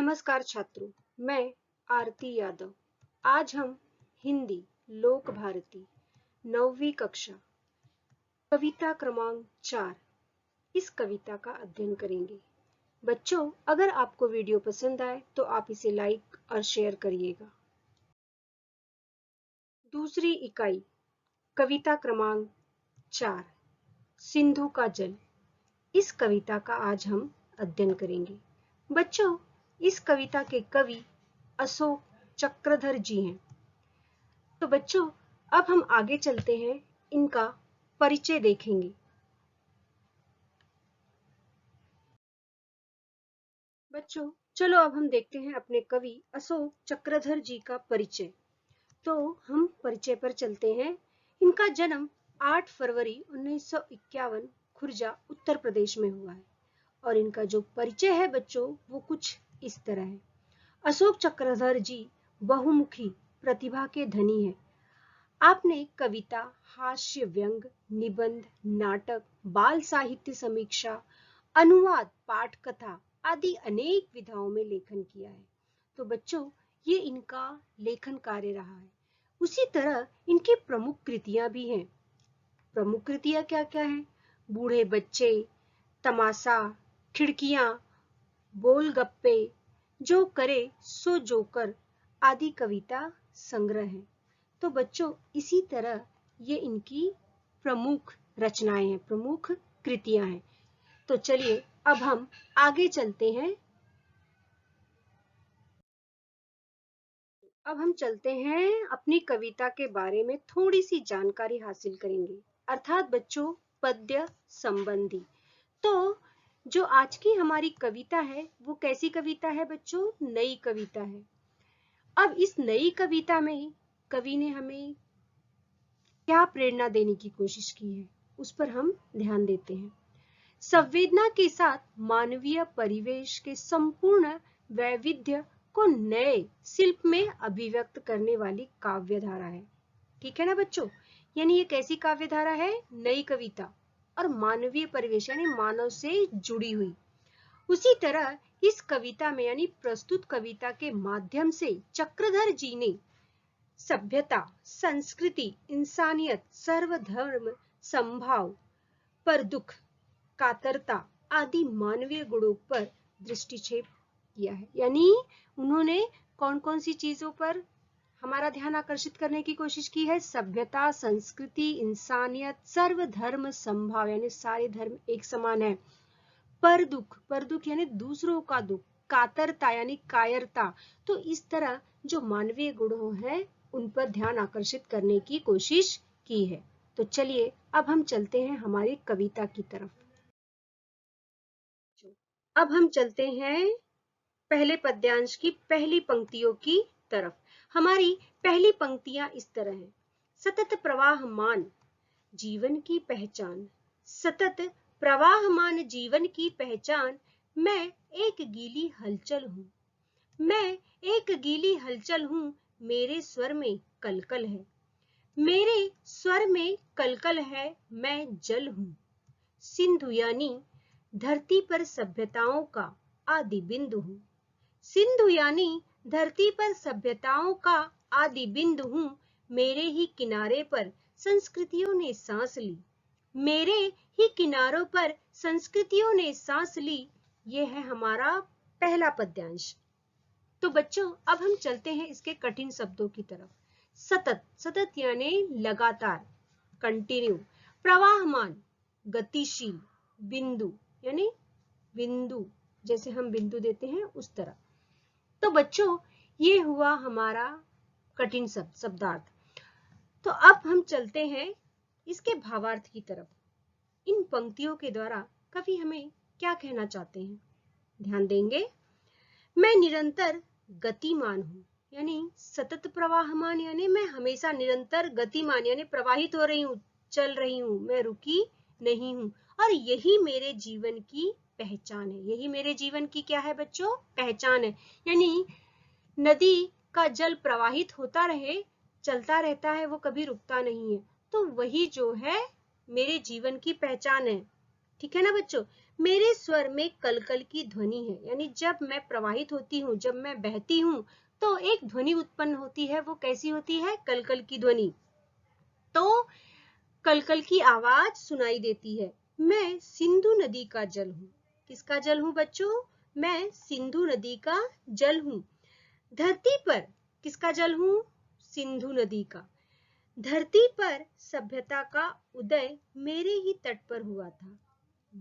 नमस्कार छात्रों, मैं आरती यादव। आज हम हिंदी लोक भारती 9वीं कक्षा कविता क्रमांक 4 इस कविता का अध्ययन करेंगे। बच्चों, अगर आपको वीडियो पसंद आए तो आप इसे लाइक और शेयर करिएगा। दूसरी इकाई कविता क्रमांक 4 सिंधु का जल। इस कविता का आज हम अध्ययन करेंगे। बच्चों, इस कविता के कवि अशोक चक्रधर जी हैं। तो बच्चों, अब हम आगे चलते हैं, इनका परिचय देखेंगे। बच्चों, चलो अब हम देखते हैं अपने कवि अशोक चक्रधर जी का परिचय। तो हम परिचय पर चलते हैं। इनका जन्म 8 फरवरी 1951 खुर्जा उत्तर प्रदेश में हुआ है और इनका जो परिचय है बच्चों वो कुछ इस तरह है। अशोक चक्रधर जी बहुमुखी प्रतिभा के धनी हैं। आपने कविता, हास्य व्यंग, निबंध, नाटक, बाल साहित्य समीक्षा, अनुवाद, पाठ कथा आदि अनेक विधाओं में लेखन किया है। तो बच्चों, ये इनका लेखन कार्य रहा है। उसी तरह इनकी प्रमुख कृतियां भी हैं। प्रमुख कृतियां क्या क्या हैं? बूढ़े बच्चे, तमाशा, खिड़कियां, गोलगप्पे, जो करे सो जोकर आदि कविता संग्रह है। तो बच्चों, इसी तरह ये इनकी प्रमुख रचनाएं हैं, प्रमुख कृतियां हैं। तो चलिए अब हम आगे चलते हैं। अब हम चलते हैं अपनी कविता के बारे में थोड़ी सी जानकारी हासिल करेंगे, अर्थात बच्चों पद्य संबंधी। तो जो आज की हमारी कविता है वो कैसी कविता है बच्चों? नई कविता है। अब इस नई कविता में कवि ने हमें क्या प्रेरणा देने की कोशिश की है उस पर हम ध्यान देते हैं। संवेदना के साथ मानवीय परिवेश के संपूर्ण वैविध्य को नए शिल्प में अभिव्यक्त करने वाली काव्य धारा है। ठीक है ना बच्चों? यानी ये कैसी काव्य धारा है? नई कविता और मानवीय परिवेश यानी मानव से जुड़ी हुई। उसी तरह इस कविता में यानी प्रस्तुत कविता के माध्यम से चक्रधर जी ने सभ्यता, संस्कृति, इंसानियत, सर्वधर्म समभाव पर दुख, कातरता आदि मानवीय गुणों पर दृष्टिक्षेप किया है। यानी उन्होंने कौन कौन सी चीजों पर हमारा ध्यान आकर्षित करने की कोशिश की है? सभ्यता, संस्कृति, इंसानियत, सर्वधर्म समभाव यानी सारे धर्म एक समान है। पर दुख यानी दूसरों का दुख, कातरता यानी कायरता। तो इस तरह जो मानवीय गुण हैं उन पर ध्यान आकर्षित करने की कोशिश की है। तो चलिए अब हम चलते हैं हमारी कविता की तरफ। अब हम चलते हैं पहले पद्यांश की पहली पंक्तियों की तरफ। हमारी पहली पंक्तियां इस तरह हैं। सतत प्रवाहमान जीवन की पहचान, सतत प्रवाहमान जीवन की पहचान, मैं एक गीली हलचल हूँ, मैं एक गीली हलचल हूँ, मेरे स्वर में कलकल है, मेरे स्वर में कलकल है, मैं जल हूँ। सिंधु यानी धरती पर सभ्यताओं का आदि बिंदु हूँ, सिंधु यानी धरती पर सभ्यताओं का आदि बिंदु हूँ, मेरे ही किनारे पर संस्कृतियों ने सांस ली, मेरे ही किनारों पर संस्कृतियों ने सांस ली। ये है हमारा पहला पद्यांश। तो बच्चों अब हम चलते हैं इसके कठिन शब्दों की तरफ। सतत, सतत यानी लगातार, कंटिन्यू। प्रवाहमान गतिशील, बिंदु यानी बिंदु, जैसे हम बिंदु देते हैं उस तरह। तो बच्चों ये हुआ हमारा कठिन शब्द, शब्दार्थ। तो अब हम चलते हैं इसके भावार्थ की तरफ। इन पंक्तियों के द्वारा कवि हमें क्या कहना चाहते हैं? ध्यान देंगे। मैं निरंतर गतिमान हूँ यानी सतत प्रवाहमान यानी मैं हमेशा निरंतर गतिमान यानी प्रवाहित हो रही हूँ, चल रही हूँ, मैं रुकी नहीं हूँ। और यही मेरे जीवन की पहचान है। यही मेरे जीवन की क्या है बच्चों? पहचान है। यानी नदी का जल प्रवाहित होता रहे, चलता रहता है, वो कभी रुकता नहीं है। तो वही जो है मेरे जीवन की पहचान है। ठीक है ना बच्चों? मेरे स्वर में कलकल की ध्वनि है, यानी जब मैं प्रवाहित होती हूँ, जब मैं बहती हूँ तो एक ध्वनि उत्पन्न होती है। वो कैसी होती है? कलकल की ध्वनि। तो कलकल की आवाज सुनाई देती है। मैं सिंधु नदी का जल हूँ। किसका जल हूँ बच्चों? मैं सिंधु नदी का जल हूँ। धरती पर किसका जल हूँ? सिंधु नदी का। धरती पर सभ्यता का उदय मेरे ही तट पर हुआ था।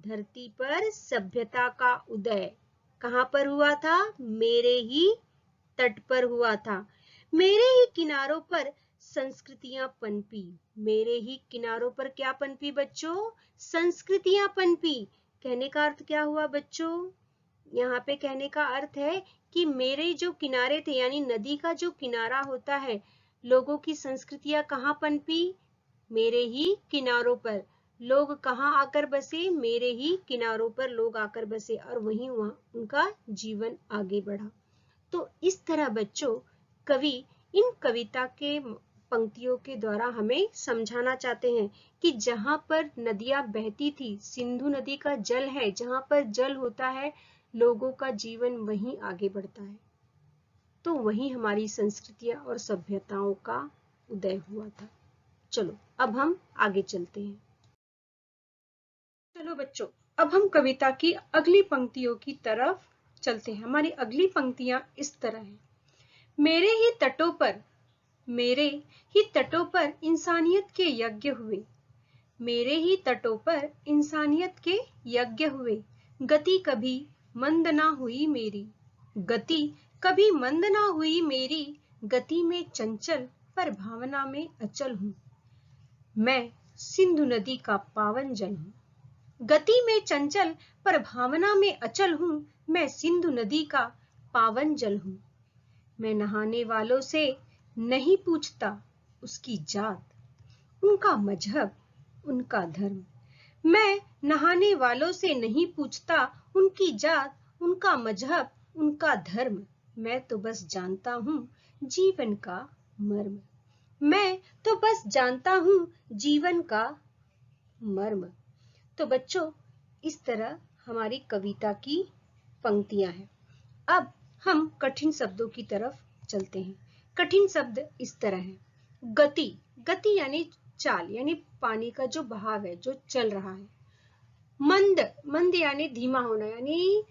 धरती पर सभ्यता का उदय कहाँ पर हुआ था? मेरे ही तट पर हुआ था। मेरे ही किनारों पर संस्कृतियां पनपी। मेरे ही किनारों पर क्या पनपी बच्चों? संस्कृतियां पनपी। कहने का अर्थ क्या हुआ बच्चों? यहाँ पे कहने का अर्थ है कि मेरे जो किनारे थे, यानी नदी का जो किनारा होता है, लोगों की संस्कृतियां कहाँ पनपी? मेरे ही किनारों पर। लोग कहाँ आकर बसे? मेरे ही किनारों पर लोग आकर बसे और वहीं वहाँ उनका जीवन आगे बढ़ा। तो इस तरह बच्चों कवि इन कविता के पंक्तियों के द्वारा हमें समझाना चाहते हैं कि जहाँ पर नदियां बहती थी, सिंधु नदी का जल है, जहाँ पर जल होता है लोगों का जीवन वहीं आगे बढ़ता है। तो वहीं हमारी संस्कृतियां और सभ्यताओं का उदय हुआ था। चलो अब हम आगे चलते हैं। चलो बच्चों, अब हम कविता की अगली पंक्तियों की तरफ चलते हैं। हमारी अगली पंक्तियां इस तरह हैं। मेरे ही तटों पर, मेरे ही तटों पर इंसानियत के यज्ञ हुए। मेरे ही तटों पर इंसानियत के यज्ञ हुए। गति कभी मंद ना हुई मेरी। गति कभी मंद ना हुई मेरी। गति में चंचल पर भावना में अचल हूँ। मैं सिंधु नदी का पावन जल हूँ। गति में चंचल पर भावना में अचल हूँ। मैं सिंधु नदी का पावन जल हूँ। मैं नहाने वालों से नहीं पूछता उसकी जात, उनका मजहब, उनका धर्म। मैं नहाने वालों से नहीं पूछता उनकी जात, उनका मजहब, उनका धर्म। मैं तो बस जानता हूँ जीवन का मर्म। मैं तो बस जानता हूँ जीवन का मर्म। तो बच्चों, इस तरह हमारी कविता की पंक्तियां हैं। अब हम कठिन शब्दों की तरफ चलते हैं। कठिन शब्द इस तरह हैं। गति, गति यानी चाल, यानी पानी का जो बहाव है, जो चल रहा है। मंद, मंद यानी धीमा होना, यानी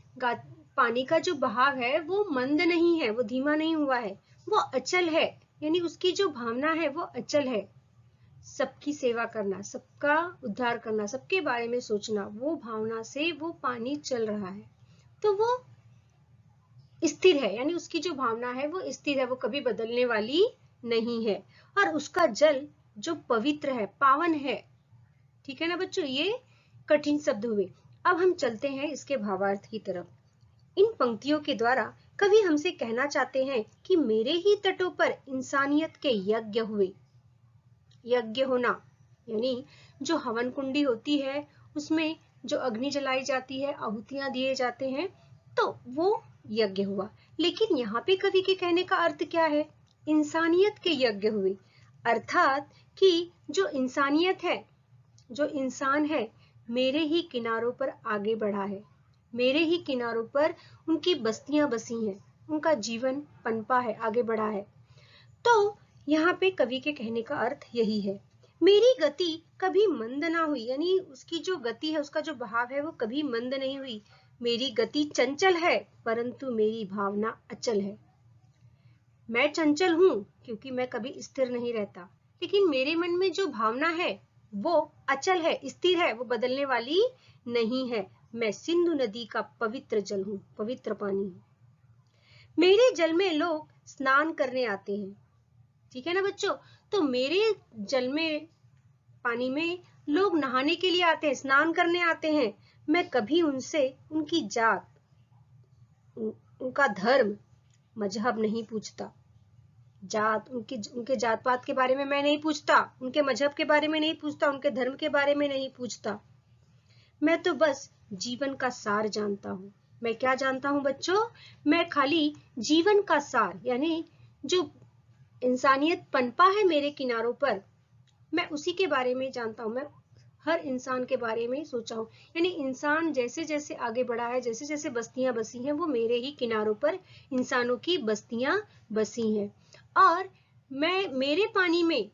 पानी का जो बहाव है वो मंद नहीं है, वो धीमा नहीं हुआ है, वो अचल है, यानी उसकी जो भावना है वो अचल है। सबकी सेवा करना, सबका उद्धार करना, सबके बारे में सोचना, वो भावना से वो पानी चल रहा है। तो वो स्थिर है, यानी उसकी जो भावना है वो स्थिर है, वो कभी बदलने वाली नहीं है। और उसका जल जो पवित्र है, पावन है। ठीक है ना बच्चों, ये कठिन शब्द हुए। अब हम चलते हैं इसके भावार्थ की तरफ। इन पंक्तियों के द्वारा कवि हमसे कहना चाहते हैं कि मेरे ही तटों पर इंसानियत के यज्ञ हुए। यज्ञ होना यानी जो हवन कुंडी होती है, उसमें जो अग्नि जलाई जाती है, आहुतियां दिए जाते हैं, तो वो यज्ञ हुआ। लेकिन यहाँ पे कवि के कहने का अर्थ क्या है? इंसानियत के यज्ञ हुए, अर्थात कि जो इंसानियत है, जो इंसान है, मेरे ही किनारों पर आगे बढ़ा है। मेरे ही किनारों पर उनकी बस्तियां बसी हैं, उनका जीवन पनपा है, आगे बढ़ा है। तो यहाँ पे कवि के कहने का अर्थ यही है। मेरी गति कभी मंद ना हुई, यानी उसकी जो गति है, उसका जो बहाव है, वो कभी मंद नहीं हुई। मेरी गति चंचल है, परंतु मेरी भावना अचल है। मैं चंचल हूँ क्योंकि मैं कभी स्थिर नहीं रहता, लेकिन मेरे मन में जो भावना है वो अचल है, स्थिर है, वो बदलने वाली नहीं है। मैं सिंधु नदी का पवित्र जल हूँ, पवित्र पानी हूँ। मेरे जल में लोग स्नान करने आते हैं। ठीक है ना बच्चों, तो मेरे जल में, पानी में लोग नहाने के लिए आते हैं, स्नान करने आते हैं। मैं कभी उनसे उनकी जात, उनका धर्म, मजहब नहीं पूछता। जात, उनके जात पात के बारे में मैं नहीं पूछता, उनके मजहब के बारे में नहीं पूछता, उनके धर्म के बारे में नहीं पूछता। मैं तो बस जीवन का सार जानता हूँ। मैं क्या जानता हूँ बच्चों? मैं खाली जीवन का सार, यानी जो इंसानियत पनपा है मेरे किनारों पर, मैं उसी के बारे में जानता हूँ। मैं हर इंसान के बारे में सोचा हूँ। यानी इंसान जैसे जैसे आगे बढ़ा है, जैसे जैसे बस्तियां बसी हैं, वो मेरे ही किनारों पर इंसानों की बस्तियां बसी हैं। और मैं मेरे पानी में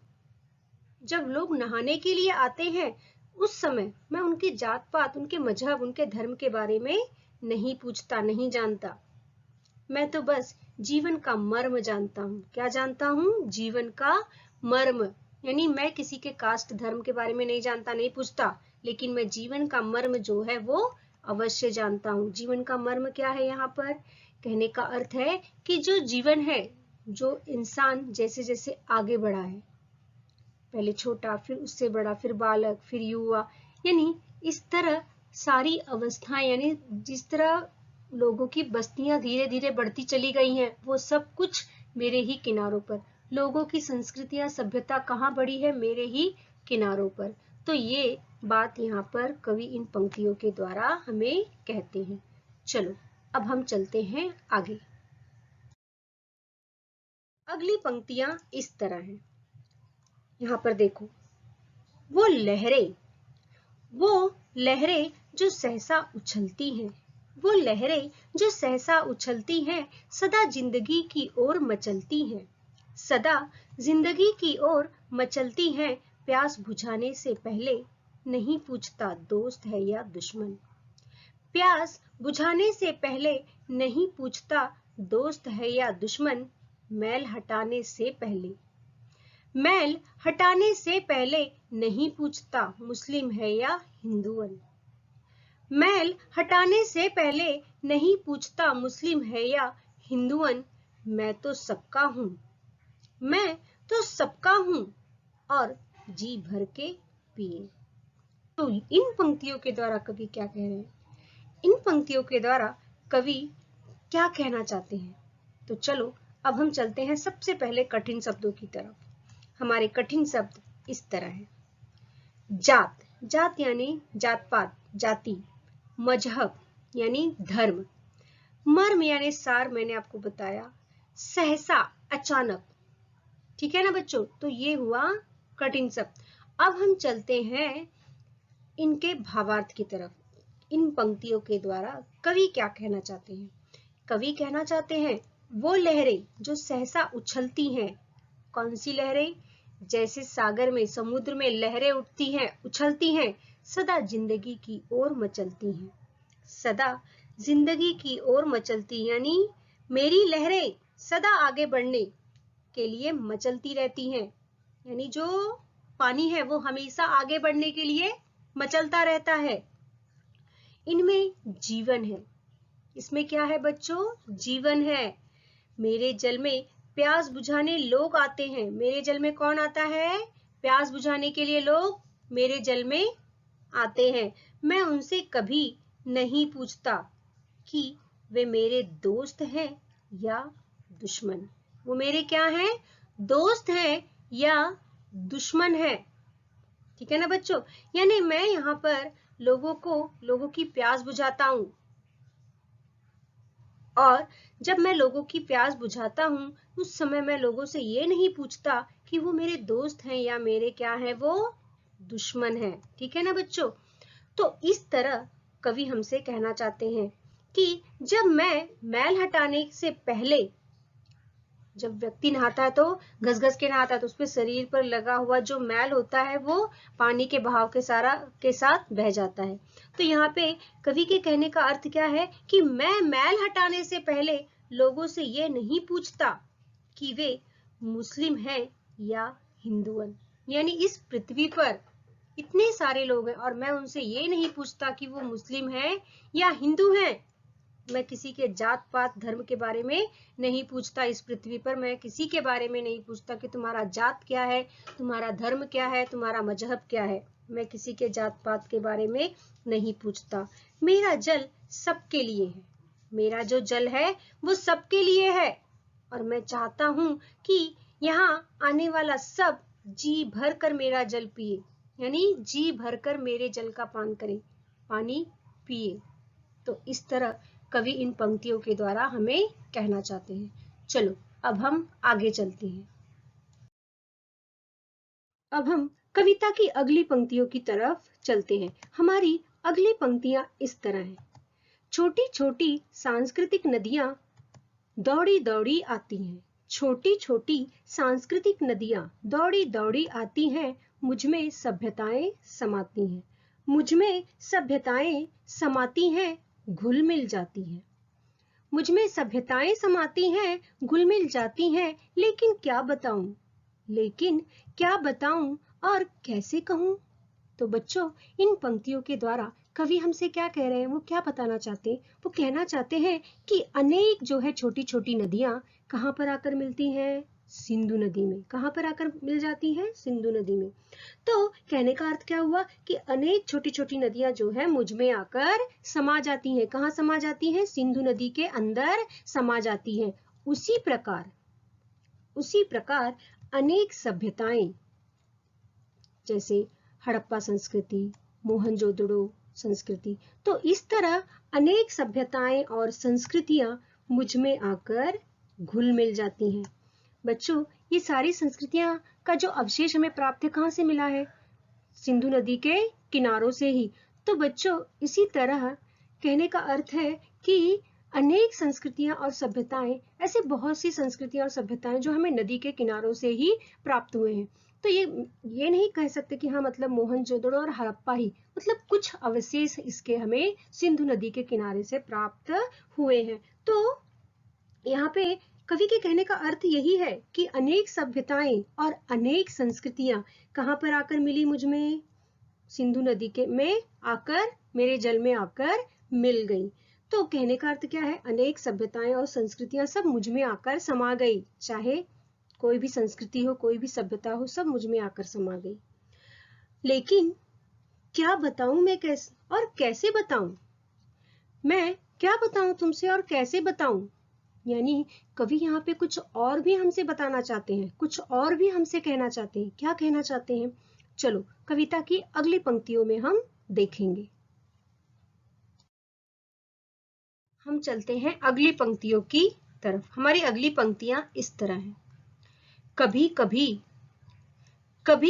जब लोग नहाने के लिए आते हैं, उस समय मैं उनकी जात पात, उनके मजहब, उनके धर्म के बारे में नहीं पूछता, नहीं जानता। मैं तो बस जीवन का मर्म जानता हूँ। क्या जानता हूँ? जीवन का मर्म। यानी मैं किसी के कास्ट धर्म के बारे में नहीं जानता, नहीं पूछता, लेकिन मैं जीवन का मर्म जो है वो अवश्य जानता हूँ। जीवन का मर्म क्या है? यहाँ पर कहने का अर्थ है कि जो जीवन है, जो इंसान जैसे जैसे आगे बढ़ा है, पहले छोटा, फिर उससे बड़ा, फिर बालक, फिर युवा, यानी इस तरह सारी अवस्थाएं, यानी जिस तरह लोगों की बस्तियां धीरे धीरे बढ़ती चली गई हैं, वो सब कुछ मेरे ही किनारों पर। लोगों की संस्कृतियां, सभ्यता कहाँ बढ़ी है? मेरे ही किनारों पर। तो ये बात यहाँ पर कवि इन पंक्तियों के द्वारा हमें कहते हैं। चलो अब हम चलते हैं आगे। अगली पंक्तियां इस तरह हैं, यहाँ पर देखो। वो लहरें, वो लहरें जो सहसा उछलती हैं, वो लहरें जो सहसा उछलती हैं, सदा जिंदगी की ओर मचलती हैं, सदा जिंदगी की ओर मचलती हैं। प्यास बुझाने से पहले नहीं पूछता दोस्त है या दुश्मन। प्यास बुझाने से पहले नहीं पूछता दोस्त है या दुश्मन। मैल हटाने से पहले, मैल हटाने से पहले नहीं पूछता मुस्लिम है या हिंदुअन। मैल हटाने से पहले नहीं पूछता मुस्लिम है या हिंदुअन। मैं तो सबका हूँ, मैं तो सबका हूँ और जी भर के पिए। तो इन पंक्तियों के द्वारा कवि क्या कह रहे हैं? इन पंक्तियों के द्वारा कवि क्या कहना चाहते हैं? तो चलो अब हम चलते हैं सबसे पहले कठिन शब्दों की तरफ। हमारे कठिन शब्द इस तरह है। जात, जात यानी जात पात, जाति। मजहब यानी धर्म। मर्म यानी सार, मैंने आपको बताया। सहसा, अचानक। ठीक है ना बच्चों? तो ये हुआ कठिन शब्द। अब हम चलते हैं इनके भावार्थ की तरफ। इन पंक्तियों के द्वारा कवि क्या कहना चाहते हैं? कवि कहना चाहते हैं वो लहरें जो सहसा उछलती हैं। कौन सी लहरें? जैसे सागर में, समुद्र में लहरें उठती हैं, उछलती हैं, सदा जिंदगी की ओर मचलती हैं। सदा जिंदगी की ओर मचलती, यानी मेरी लहरें सदा आगे बढ़ने के लिए मचलती रहती हैं। यानी जो पानी है वो हमेशा आगे बढ़ने के लिए मचलता रहता है। इनमें जीवन है। इसमें क्या है बच्चों? जीवन है। मेरे जल में प्यास बुझाने लोग आते हैं। मेरे जल में कौन आता है? प्यास बुझाने के लिए लोग मेरे जल में आते हैं। मैं उनसे कभी नहीं पूछता कि वे मेरे दोस्त हैं या दुश्मन। वो मेरे क्या हैं? दोस्त हैं या दुश्मन है। ठीक है ना बच्चों? यानी मैं यहाँ पर लोगों की प्यास बुझाता हूँ, और जब मैं लोगों की प्यास बुझाता हूँ, उस समय मैं लोगों से ये नहीं पूछता कि वो मेरे दोस्त हैं या मेरे क्या है, वो दुश्मन है। ठीक है ना बच्चों? तो इस तरह कवि हमसे कहना चाहते हैं कि जब मैं मैल हटाने से पहले, जब व्यक्ति नहाता है तो घस-घस के नहाता है, तो उसपे शरीर पर लगा हुआ जो मैल होता है वो पानी के बहाव के साथ बह जाता है। तो यहाँ पे कवि के कहने का अर्थ क्या है कि मैं मैल हटाने से पहले लोगों से ये नहीं पूछता कि वे मुस्लिम हैं या हिंदुअन। यानी इस पृथ्वी पर इतने सारे लोग हैं और मैं उनसे ये नहीं पूछता कि वो मुस्लिम हैं या हिंदू हैं। मैं किसी के जात पात धर्म के बारे में नहीं पूछता। इस पृथ्वी पर मैं किसी के बारे में नहीं पूछता कि तुम्हारा जात क्या है, तुम्हारा धर्म क्या है, तुम्हारा मजहब क्या है। मैं किसी के जात पात के बारे में नहीं पूछता। मेरा जल सबके लिए है। मेरा जो जल है वो सबके लिए है, और मैं चाहता हूँ कि यहाँ आने वाला सब जी भर कर मेरा जल पिए। यानी जी भर कर मेरे जल का पान करे, पानी पिए। तो इस तरह कवि इन पंक्तियों के द्वारा हमें कहना चाहते हैं। चलो अब हम आगे चलते हैं। अब हम कविता की अगली पंक्तियों की तरफ चलते हैं। हमारी अगली पंक्तियां इस तरह हैं। छोटी छोटी सांस्कृतिक नदियां दौड़ी दौड़ी आती हैं। छोटी छोटी सांस्कृतिक नदियां दौड़ी दौड़ी आती हैं, मुझ में सभ्यताएं समाती हैं। मुझ में सभ्यताएं समाती हैं, घुल मिल जाती हैं। मुझ में सभ्यताएं समाती हैं, घुल मिल जाती हैं, लेकिन क्या बताऊं और कैसे कहूं। तो बच्चों, इन पंक्तियों के द्वारा कवि हमसे क्या कह रहे हैं, वो क्या बताना चाहते हैं? वो कहना चाहते हैं कि अनेक जो है छोटी छोटी नदियां कहाँ पर आकर मिलती हैं? सिंधु नदी में। कहाँ पर आकर मिल जाती हैं? सिंधु नदी में। तो कहने का अर्थ क्या हुआ कि अनेक छोटी छोटी नदियां जो है मुझ में आकर समा जाती हैं। कहाँ समा जाती हैं? सिंधु नदी के अंदर समा जाती हैं। उसी प्रकार अनेक सभ्यताएं, जैसे हड़प्पा संस्कृति, मोहनजोदड़ो संस्कृति, तो इस तरह अनेक सभ्यताएं और संस्कृतियां मुझ में आकर घुल मिल जाती हैं। बच्चों, ये सारी संस्कृतियां का जो अवशेष हमें प्राप्त है, कहाँ से मिला है? सिंधु नदी के किनारों से ही। तो बच्चों, इसी तरह कहने का अर्थ है कि अनेक संस्कृतियां और सभ्यताएं, ऐसे बहुत सी संस्कृतियां और सभ्यताएं जो हमें नदी के किनारों से ही प्राप्त हुए हैं। तो ये नहीं कह सकते कि हाँ मतलब मोहनजोदड़ो और हड़प्पा ही, मतलब कुछ अवशेष इसके हमें सिंधु नदी के किनारे से प्राप्त हुए हैं। तो यहाँ पे कवि के कहने का अर्थ यही है कि अनेक सभ्यताएं और अनेक संस्कृतियां कहाँ पर आकर मिली मुझ में? सिंधु नदी के में आकर, मेरे जल में आकर मिल गई। तो कहने का अर्थ क्या है? अनेक सभ्यताएं और संस्कृतियां सब मुझ में आकर समा गई। चाहे कोई भी संस्कृति हो, कोई भी सभ्यता हो, सब मुझ में आकर समा गई। लेकिन क्या बताऊं मैं, कैसे बताऊं? मैं क्या बताऊं तुमसे और कैसे बताऊं? यानी कवि यहाँ पे कुछ और भी हमसे बताना चाहते हैं, कुछ और भी हमसे कहना चाहते हैं। क्या कहना चाहते हैं? चलो कविता की अगली पंक्तियों में हम देखेंगे। हम चलते हैं अगली पंक्तियों की तरफ। हमारी अगली पंक्तियां इस तरह हैं। कभी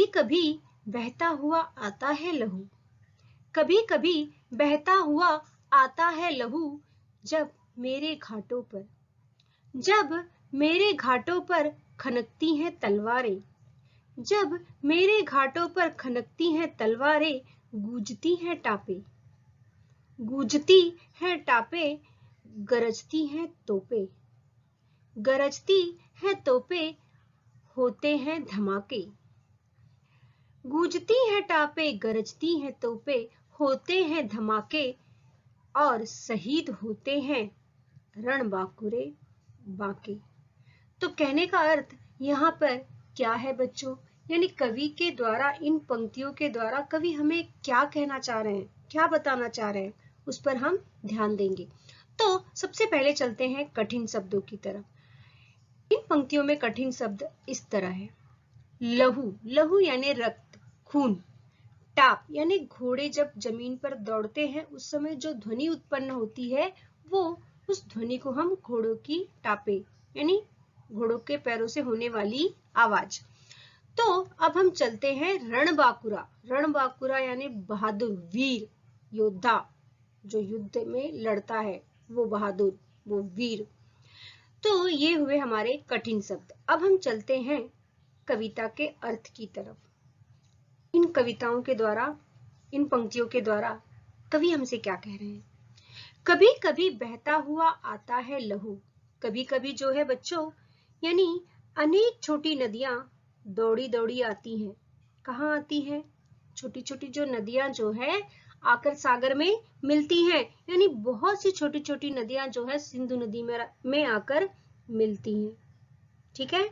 कभी बहता हुआ आता है लहू। कभी कभी बहता हुआ आता है लहू, जब मेरे घाटों पर खनकती हैं तलवारें। जब मेरे घाटों पर खनकती हैं तलवारें, गूंजती हैं टापे, गरजती हैं तोपे, होते हैं धमाके। गूंजती हैं टापे, गरजती हैं तोपे, होते हैं धमाके, और शहीद होते हैं रणबांकुरे बांके। तो कहने का अर्थ यहाँ पर क्या है बच्चों? यानी कवि के द्वारा, इन पंक्तियों के द्वारा कवि हमें क्या कहना चाह रहे हैं, क्या बताना चाह रहे हैं, उस पर हम ध्यान देंगे। तो सबसे पहले चलते हैं कठिन शब्दों की तरफ। इन पंक्तियों में कठिन शब्द इस तरह है। लहू यानी रक्त, खून। टाप यानी घोड़े जब जमीन पर दौड़ते हैं उस समय जो ध्वनि उत्पन्न होती है, वो उस ध्वनि को हम घोड़ों की टापे यानी घोड़ों के पैरों से होने वाली आवाज। तो अब हम चलते हैं रणबांकुरा यानी बहादुर, वीर, योद्धा, जो युद्ध में लड़ता है वो बहादुर, वो वीर। तो ये हुए हमारे कठिन शब्द। अब हम चलते हैं कविता के अर्थ की तरफ। इन कविताओं के द्वारा, इन पंक्तियों के द्वारा कवि हमसे क्या कह रहे हैं? कभी कभी बहता हुआ आता है लहू। कभी कभी जो है बच्चों, यानी अनेक छोटी नदियां दौड़ी दौड़ी आती हैं। कहाँ आती हैं? छोटी छोटी जो नदियां जो है आकर सागर में मिलती हैं, यानी बहुत सी छोटी छोटी नदियां जो है सिंधु नदी में आकर मिलती हैं। ठीक है,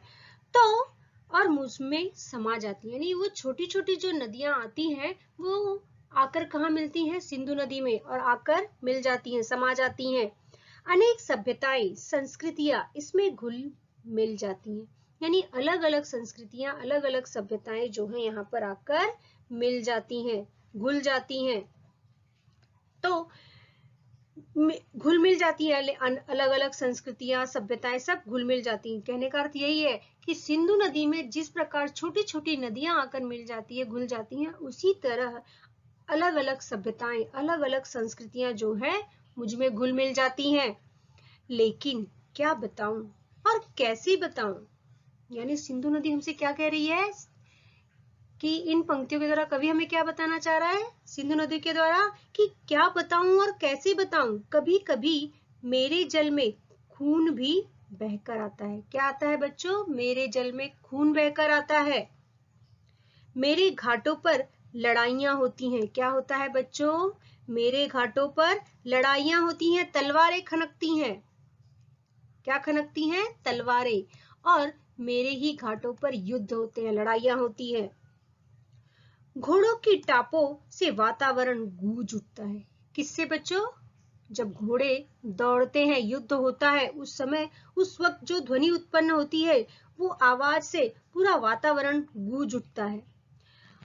तो और मुझ में समा जाती है, यानी वो छोटी छोटी जो नदियां आती हैं वो आकर कहाँ मिलती हैं? सिंधु नदी में, और आकर मिल जाती हैं, समा जाती हैं। अनेक सभ्यताएं, संस्कृतियां इसमें घुल मिल जाती हैं, यानी अलग अलग संस्कृतियां, अलग अलग सभ्यताएं जो है यहाँ पर आकर मिल जाती हैं, घुल जाती हैं। तो घुल मिल जाती है, अलग अलग संस्कृतियां सभ्यताएं सब घुल मिल जाती हैं। कहने का अर्थ यही है कि सिंधु नदी में जिस प्रकार छोटी छोटी नदियां आकर मिल जाती है, घुल जाती हैं, उसी तरह अलग अलग सभ्यताएं, अलग अलग संस्कृतियां जो है मुझ में घुल मिल जाती हैं। लेकिन क्या बताऊं और कैसे बताऊं? यानी सिंधु नदी हमसे क्या कह रही है कि इन पंक्तियों के द्वारा कवि हमें क्या बताना चाह रहा है सिंधु नदी के द्वारा, कि क्या बताऊं और कैसे बताऊं? कभी कभी मेरे जल में खून भी बहकर आता है। क्या आता है बच्चों? मेरे जल में खून बहकर आता है। मेरे घाटों पर लड़ाइयां होती हैं। क्या होता है बच्चों? मेरे घाटों पर लड़ाइयां होती हैं, तलवारें खनकती हैं। क्या खनकती हैं? तलवारें। और मेरे ही घाटों पर युद्ध होते हैं, लड़ाइयां होती हैं। घोड़ों की टापों से वातावरण गूंज उठता है। किससे बच्चों? जब घोड़े दौड़ते हैं, युद्ध होता है, उस समय उस वक्त जो ध्वनि उत्पन्न होती है वो आवाज से पूरा वातावरण गूंज उठता है।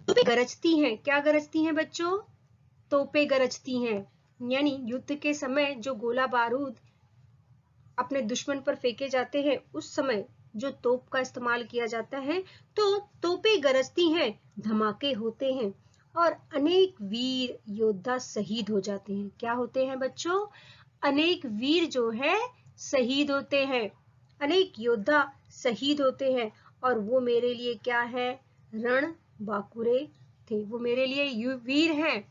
तोपें गरजती हैं। क्या गरजती हैं बच्चों? तोपें गरजती हैं। यानी युद्ध के समय जो गोला बारूद अपने दुश्मन पर फेंके जाते हैं, उस समय जो तोप का इस्तेमाल किया जाता है, तो तोपें गरजती हैं, धमाके होते हैं और अनेक वीर योद्धा शहीद हो जाते हैं। क्या होते हैं बच्चों? अनेक वीर जो है शहीद होते हैं, अनेक योद्धा शहीद होते हैं। और वो मेरे लिए क्या है? रण बांकुरे थे। वो मेरे लिए वीर हैं,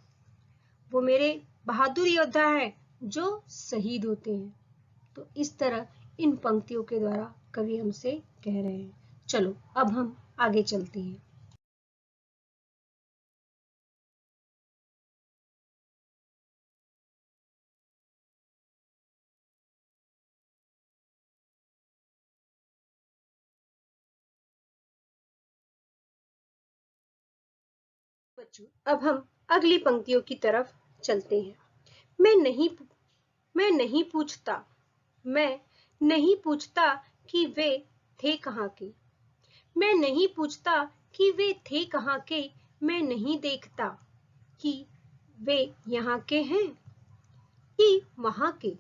वो मेरे बहादुर योद्धा हैं जो शहीद होते हैं। तो इस तरह इन पंक्तियों के द्वारा कवि हमसे कह रहे हैं। चलो अब हम आगे चलते हैं। बच्चों अब हम अगली पंक्तियों की तरफ चलते हैं। मैं नहीं मैं नहीं पूछता, मैं नहीं पूछता कि वे थे कहाँ के। मैं नहीं पूछता कि वे थे कहाँ के। मैं नहीं देखता कि वे यहाँ के हैं कि वहाँ के।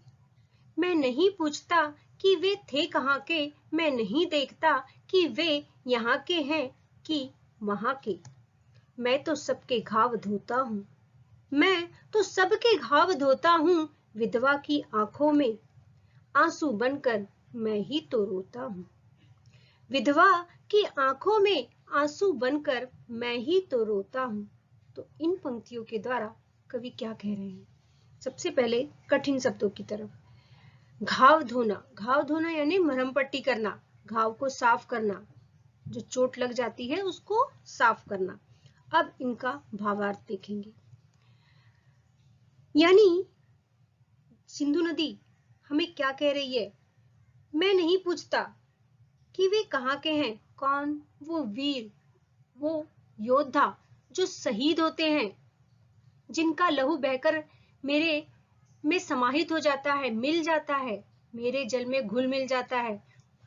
मैं नहीं पूछता कि वे थे कहाँ के। मैं नहीं देखता कि वे यहाँ के हैं कि वहाँ के। मैं तो सबके घाव धोता हूँ, मैं तो सबके घाव धोता हूँ। विधवा की आंखों में आंसू बनकर मैं ही तो रोता हूँ। विधवा की आंखों में आंसू बनकर मैं ही तो रोता हूँ। तो इन पंक्तियों के द्वारा कवि क्या कह रहे हैं? सबसे पहले कठिन शब्दों की तरफ। घाव धोना यानी मरहम पट्टी करना, घाव को साफ करना, जो चोट लग जाती है उसको साफ करना। अब इनका भावार्थ देखेंगे। यानी सिंधु नदी हमें क्या कह रही है? मैं नहीं पूछता कि वे कहाँ के हैं। कौन? वो वीर, वो योद्धा जो शहीद होते हैं, जिनका लहू बहकर मेरे में समाहित हो जाता है, मिल जाता है, मेरे जल में घुल मिल जाता है।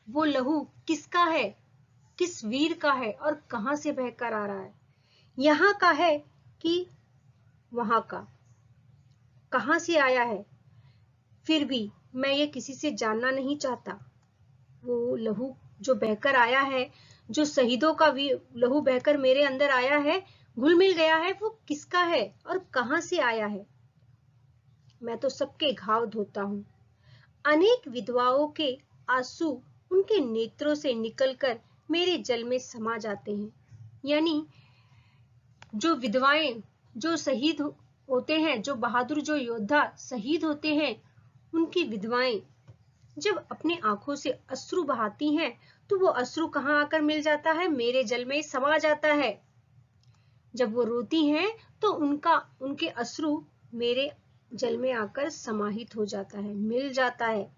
वो लहू किसका है? किस वीर का है और कहां से बहकर आ रहा है? यहाँ का है कि वहां का? कहां से आया है? फिर भी मैं ये किसी से जानना नहीं चाहता। वो लहू जो बहकर आया है, जो शहीदों का लहू बहकर मेरे अंदर आया है, घुल मिल गया है, वो किसका है और कहां से आया है? मैं तो सबके घाव धोता हूँ। अनेक विधवाओं के आंसू उनके नेत्रों से निकलकर मेरे जल में समा जाते हैं। यानी जो विधवाएं जो शहीद होते हैं, जो बहादुर जो योद्धा शहीद होते हैं, उनकी विधवाएं जब अपनी आंखों से अश्रु बहाती हैं, तो वो अश्रु कहाँ आकर मिल जाता है? मेरे जल में समा जाता है। जब वो रोती हैं तो उनके अश्रु मेरे जल में आकर समाहित हो जाता है, मिल जाता है।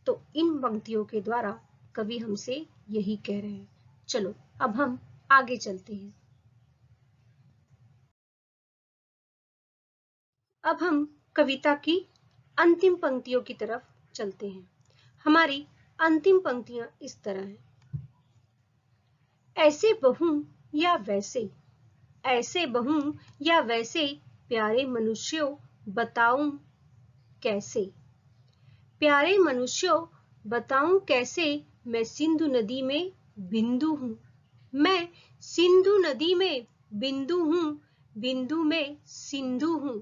तो इन पंक्तियों के द्वारा कवि हमसे यही कह रहे हैं। चलो अब हम आगे चलते हैं। अब हम कविता की अंतिम पंक्तियों की तरफ चलते हैं। हमारी अंतिम पंक्तियां इस तरह हैं। ऐसे बहूं या वैसे, ऐसे बहूं या वैसे प्यारे मनुष्यों बताऊं, कैसे। प्यारे मनुष्यों, बताऊं कैसे मैं सिंधु नदी में बिंदु हूँ। मैं सिंधु नदी में बिंदु हूँ, बिंदु में सिंधु हूँ,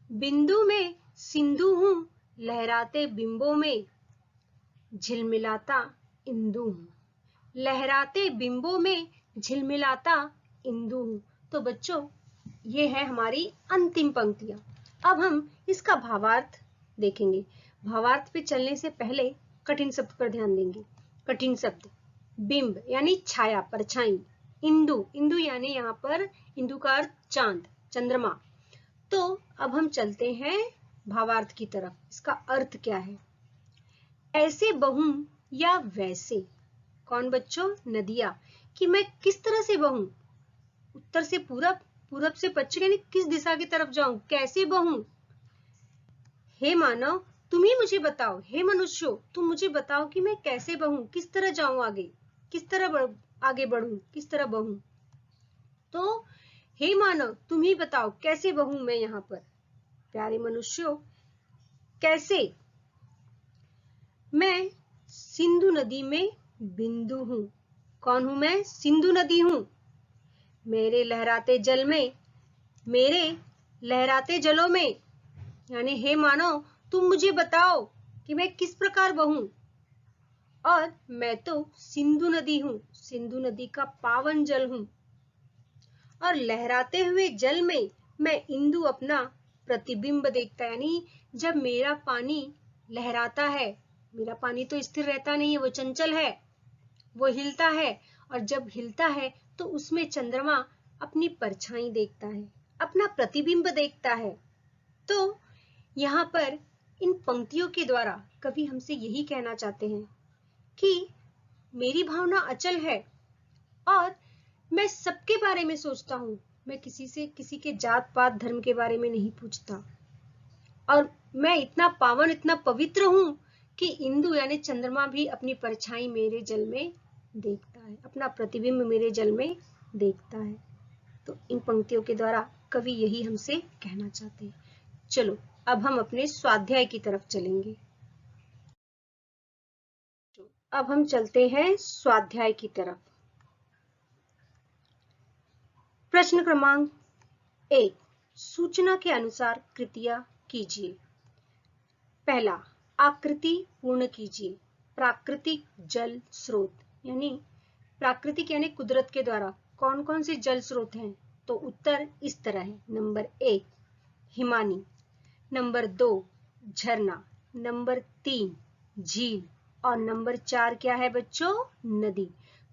बिंदु में सिंधु हूँ, लहराते बिंबों में झिलमिलाता इंदु हूँ, लहराते बिंबों में झिलमिलाता इंदु हूँ। तो बच्चों, ये है हमारी अंतिम पंक्तियां। अब हम इसका भावार्थ देखेंगे। भावार्थ पे चलने से पहले कठिन शब्द पर ध्यान देंगे। कठिन शब्द बिंब यानी छाया, परछाई। इंदु, इंदु यानी यहाँ पर इंदु का अर्थ चांद, चंद्रमा। तो अब हम चलते हैं भावार्थ की तरफ। इसका अर्थ क्या है। ऐसे बहूं या वैसे। कौन बच्चों, नदिया। कि मैं किस तरह से बहूं, उत्तर से पूरब, पूरब से पश्चिम, यानी किस दिशा की तरफ जाऊं, कैसे बहूं। हे मानव, तुम ही मुझे बताओ, हे मनुष्यों तुम मुझे बताओ कि मैं कैसे बहूं, किस तरह जाऊं आगे, किस तरह आगे बढ़ूं, किस तरह बहूं। तो हे मानव तुम ही बताओ कैसे बहूं मैं यहाँ पर। प्यारे मनुष्यों, कैसे। मैं सिंधु नदी में बिंदु हूं। कौन हूं मैं, सिंधु नदी हूं। मेरे लहराते जल में, मेरे लहराते जलों में, यानी हे मानव तुम मुझे बताओ कि मैं किस प्रकार बहूं। और मैं तो सिंधु नदी हूं, सिंधु नदी का पावन जल हूं। और लहराते हुए जल में मैं इंदु अपना प्रतिबिंब देखता, यानी जब मेरा पानी लहराता है, मेरा पानी तो स्थिर रहता नहीं है, वो चंचल है, वो हिलता है। और जब हिलता है तो उसमें चंद्रमा अपनी परछाई देखता है, अपना प्रतिबिंब देखता है। तो यहाँ पर इन पंक्तियों के द्वारा कवि हमसे यही कहना चाहते हैं कि मेरी भावना अचल है और मैं सबके बारे में सोचता हूँ। मैं किसी से, किसी के जात पात धर्म के बारे में नहीं पूछता। और मैं इतना पावन, इतना पवित्र हूँ कि इंदु यानी चंद्रमा भी अपनी परछाई मेरे जल में देखता है, अपना प्रतिबिंब मेरे जल में देखता है। तो इन पंक्तियों के द्वारा कवि यही हमसे कहना चाहते हैं। चलो अब हम अपने स्वाध्याय की तरफ चलेंगे। अब हम चलते हैं स्वाध्याय की तरफ। प्रश्न क्रमांक 1, सूचना के अनुसार कृतियां कीजिए। पहला, आकृति पूर्ण कीजिए। प्राकृतिक जल स्रोत, यानी प्राकृतिक यानी कुदरत के द्वारा कौन कौन से जल स्रोत हैं। तो उत्तर इस तरह है। नंबर 1 हिमानी, नंबर 2 झरना, नंबर 3 झील और नंबर 4 क्या है बच्चों, नदी।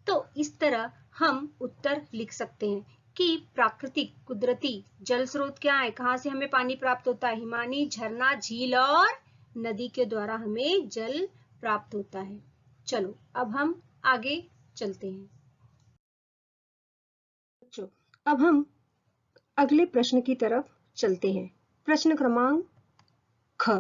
तो इस तरह हम उत्तर लिख सकते हैं कि प्राकृतिक कुदरती जल स्रोत क्या है, कहाँ से हमें पानी प्राप्त होता है। हिमानी, झरना, झील और नदी के द्वारा हमें जल प्राप्त होता है। चलो अब हम आगे चलते हैं। बच्चों, अब हम अगले प्रश्न की तरफ चलते हैं। प्रश्न क्रमांक ख,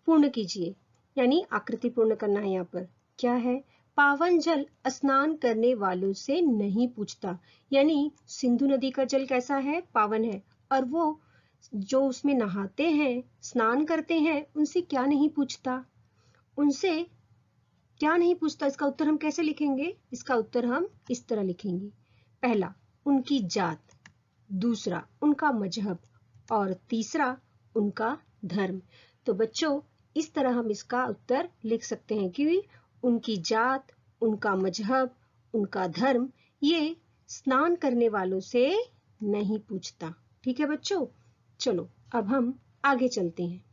पूर्ण कीजिए, यानी आकृति पूर्ण करना है। यहाँ पर क्या है, पावन जल स्नान करने वालों से नहीं पूछता, यानी सिंधु नदी का जल कैसा है, पावन है। और वो जो उसमें नहाते हैं, स्नान करते हैं, उनसे क्या नहीं पूछता, उनसे क्या नहीं पूछता। इसका उत्तर हम कैसे लिखेंगे, इसका उत्तर हम इस तरह लिखेंगे। पहला, उनकी जात, दूसरा उनका मजहब और तीसरा उनका धर्म। तो बच्चों, इस तरह हम इसका उत्तर लिख सकते हैं कि उनकी जात, उनका मजहब, उनका धर्म, ये स्नान करने वालों से नहीं पूछता। ठीक है बच्चों। चलो अब हम आगे चलते हैं।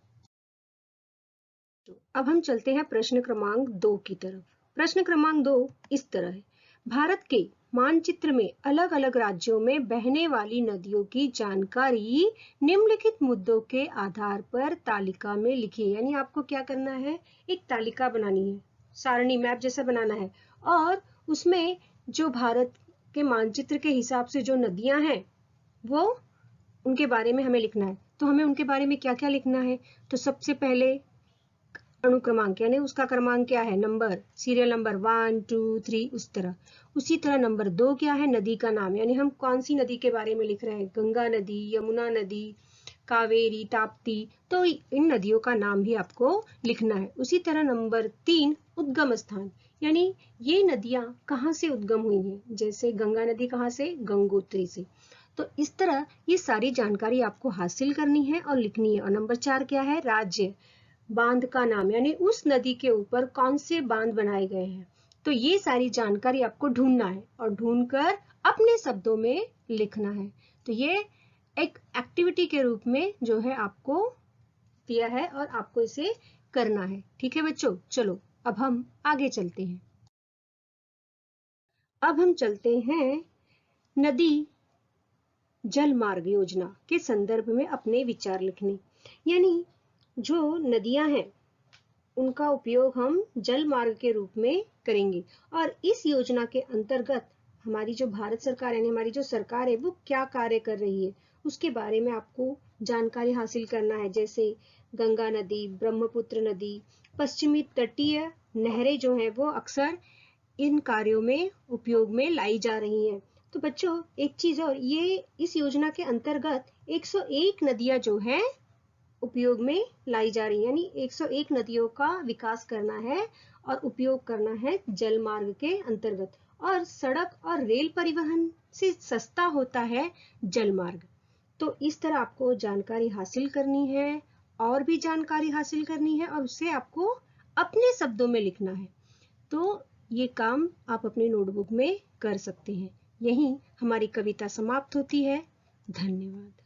अब हम चलते हैं प्रश्न क्रमांक 2 की तरफ। प्रश्न क्रमांक 2 इस तरह है। भारत के मानचित्र में अलग अलग राज्यों में बहने वाली नदियों की जानकारी निम्नलिखित मुद्दों के आधार पर तालिका में लिखिए। यानी आपको क्या करना है, एक तालिका बनानी है, सारणी मैप जैसा बनाना है। और उसमें जो भारत के मानचित्र के हिसाब से जो नदियां हैं, वो उनके बारे में हमें लिखना है। तो हमें उनके बारे में क्या क्या लिखना है, तो सबसे पहले अनुक्रमांक, यानी उसका क्रमांक क्या है, नंबर, सीरियल नंबर 1 2 3 उस तरह। उसी तरह नंबर 2 क्या है, नदी का नाम, यानी हम कौन सी नदी के बारे में लिख रहे हैं, गंगा नदी, यमुना नदी, कावेरी, ताप्ती, तो इन नदियों का नाम भी आपको लिखना है। उसी तरह नंबर 3 उद्गम स्थान, यानी ये नदियां कहाँ से उद्गम हुई हैं, जैसे गंगा नदी कहाँ से, गंगोत्री से। तो इस तरह ये सारी जानकारी आपको हासिल करनी है और लिखनी है। और नंबर 4 क्या है, राज्य, बांध का नाम, यानी उस नदी के ऊपर कौन से बांध बनाए गए हैं। तो ये सारी जानकारी आपको ढूंढना है और ढूंढकर अपने शब्दों में लिखना है। तो ये एक एक्टिविटी के रूप में जो है आपको दिया है और आपको इसे करना है। ठीक है बच्चों, चलो अब हम आगे चलते हैं। अब हम चलते हैं नदी जल मार्ग योजना के संदर्भ में अपने विचार लिखने। यानी जो नदियां हैं उनका उपयोग हम जल मार्ग के रूप में करेंगे और इस योजना के अंतर्गत हमारी जो भारत सरकार यानी हमारी जो सरकार है वो क्या कार्य कर रही है उसके बारे में आपको जानकारी हासिल करना है। जैसे गंगा नदी, ब्रह्मपुत्र नदी, पश्चिमी तटीय नहरें जो हैं वो अक्सर इन कार्यों में उपयोग में लाई जा रही हैं। तो बच्चों एक चीज और, ये इस योजना के अंतर्गत 101 नदियां जो है उपयोग में लाई जा रही है, यानी 101 नदियों का विकास करना है और उपयोग करना है जल मार्ग के अंतर्गत। और सड़क और रेल परिवहन से सस्ता होता है जल मार्ग। तो इस तरह आपको जानकारी हासिल करनी है और भी जानकारी हासिल करनी है और उसे आपको अपने शब्दों में लिखना है। तो ये काम आप अपने नोटबुक में कर सकते हैं। यहीं हमारी कविता समाप्त होती है। धन्यवाद।